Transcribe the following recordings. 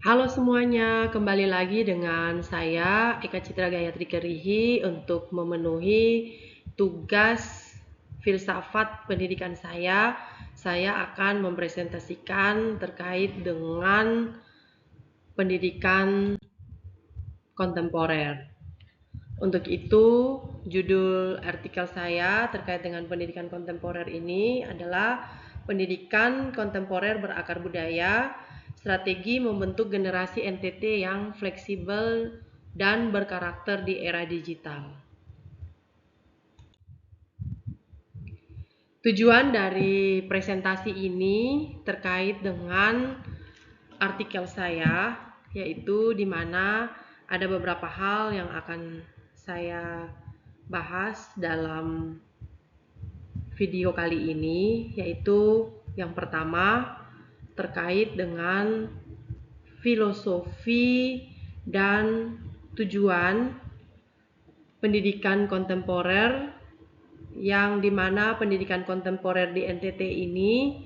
Halo semuanya, kembali lagi dengan saya Eka Citra Gayatri Kerihi untuk memenuhi tugas filsafat pendidikan saya. Saya akan mempresentasikan terkait dengan pendidikan kontemporer. Untuk itu, judul artikel saya terkait dengan pendidikan kontemporer ini adalah Pendidikan Kontemporer Berakar Budaya, Strategi Membentuk Generasi NTT yang Fleksibel dan Berkarakter di Era Digital. Tujuan dari presentasi ini terkait dengan artikel saya, yaitu di mana ada beberapa hal yang akan saya bahas dalam video kali ini, yaitu yang pertama terkait dengan filosofi dan tujuan pendidikan kontemporer, yang dimana pendidikan kontemporer di NTT ini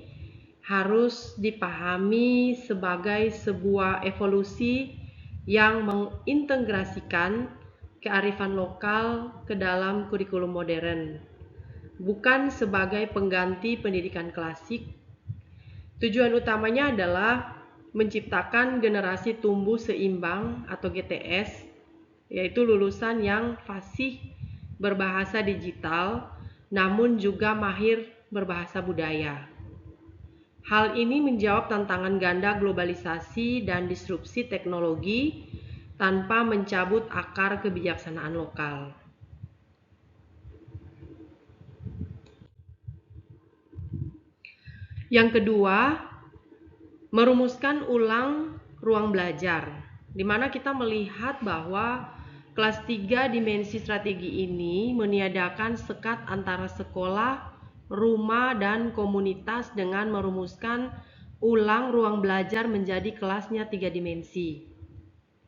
harus dipahami sebagai sebuah evolusi yang mengintegrasikan kearifan lokal ke dalam kurikulum modern, bukan sebagai pengganti pendidikan klasik. Tujuan utamanya adalah menciptakan generasi tumbuh seimbang atau GTS, yaitu lulusan yang fasih berbahasa digital namun juga mahir berbahasa budaya. Hal ini menjawab tantangan ganda globalisasi dan disrupsi teknologi tanpa mencabut akar kebijaksanaan lokal. Yang kedua, merumuskan ulang ruang belajar, di mana kita melihat bahwa kelas 3 dimensi strategi ini meniadakan sekat antara sekolah, rumah, dan komunitas dengan merumuskan ulang ruang belajar menjadi kelasnya 3 dimensi.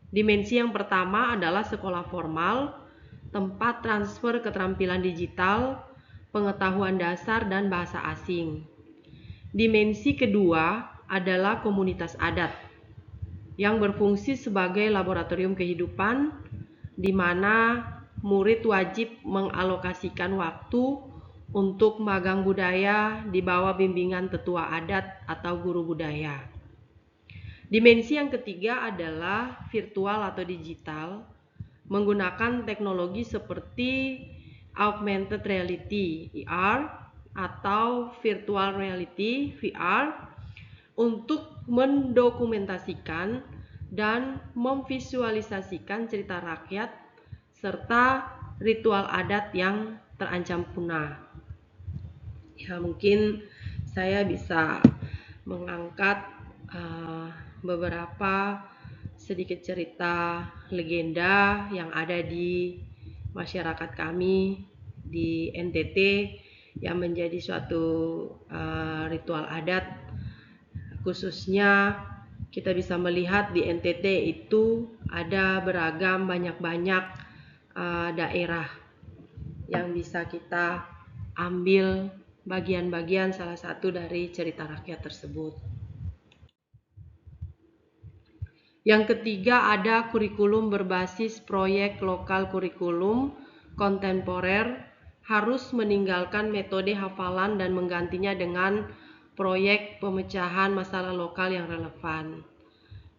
Dimensi yang pertama adalah sekolah formal, tempat transfer keterampilan digital, pengetahuan dasar, dan bahasa asing. Dimensi kedua adalah komunitas adat yang berfungsi sebagai laboratorium kehidupan, di mana murid wajib mengalokasikan waktu untuk magang budaya di bawah bimbingan tetua adat atau guru budaya. Dimensi yang ketiga adalah virtual atau digital, menggunakan teknologi seperti augmented reality (AR) atau virtual reality (VR) untuk mendokumentasikan dan memvisualisasikan cerita rakyat serta ritual adat yang terancam punah. Ya, mungkin saya bisa mengangkat beberapa sedikit cerita legenda yang ada di masyarakat kami di NTT yang menjadi suatu ritual adat. Khususnya kita bisa melihat di NTT itu ada beragam banyak daerah yang bisa kita ambil bagian-bagian salah satu dari cerita rakyat tersebut. Yang ketiga ada kurikulum berbasis proyek lokal. Kurikulum kontemporer harus meninggalkan metode hafalan dan menggantinya dengan proyek pemecahan masalah lokal yang relevan.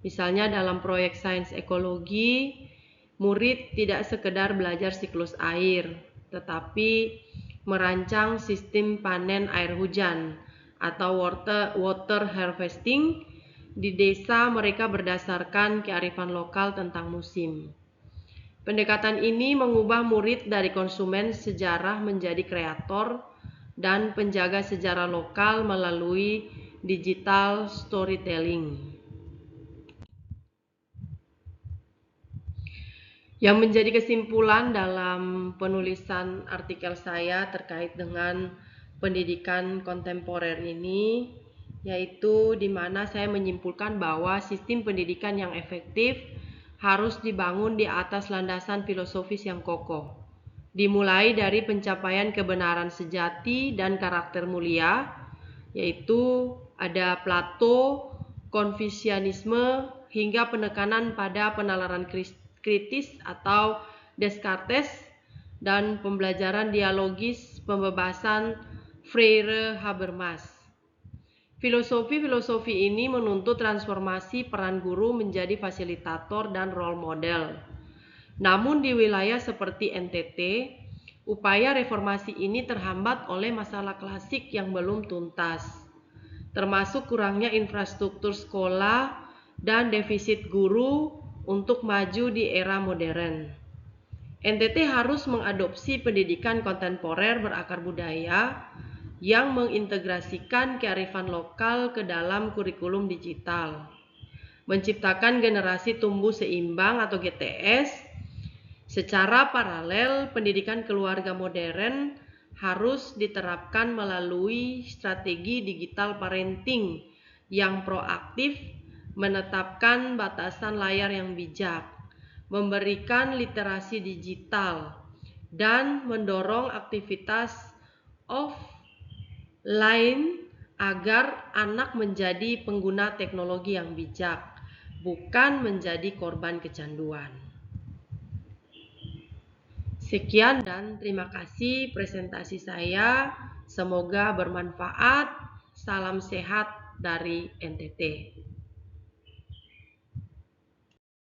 Misalnya dalam proyek sains ekologi, murid tidak sekedar belajar siklus air, tetapi merancang sistem panen air hujan atau water harvesting di desa mereka berdasarkan kearifan lokal tentang musim. Pendekatan ini mengubah murid dari konsumen sejarah menjadi kreator dan penjaga sejarah lokal melalui digital storytelling. Yang menjadi kesimpulan dalam penulisan artikel saya terkait dengan pendidikan kontemporer ini, yaitu di mana saya menyimpulkan bahwa sistem pendidikan yang efektif harus dibangun di atas landasan filosofis yang kokoh, dimulai dari pencapaian kebenaran sejati dan karakter mulia, yaitu ada Plato, Konfusianisme, hingga penekanan pada penalaran kritis atau Descartes, dan pembelajaran dialogis pembebasan Freire Habermas. Filosofi-filosofi ini menuntut transformasi peran guru menjadi fasilitator dan role model. Namun di wilayah seperti NTT, upaya reformasi ini terhambat oleh masalah klasik yang belum tuntas, termasuk kurangnya infrastruktur sekolah dan defisit guru untuk maju di era modern. NTT harus mengadopsi pendidikan kontemporer berakar budaya yang mengintegrasikan kearifan lokal ke dalam kurikulum digital, menciptakan generasi tumbuh seimbang atau GTS. Secara paralel, pendidikan keluarga modern harus diterapkan melalui strategi digital parenting yang proaktif, menetapkan batasan layar yang bijak, memberikan literasi digital, dan mendorong aktivitas offline agar anak menjadi pengguna teknologi yang bijak, bukan menjadi korban kecanduan. Sekian dan terima kasih presentasi saya. Semoga bermanfaat. Salam sehat dari NTT.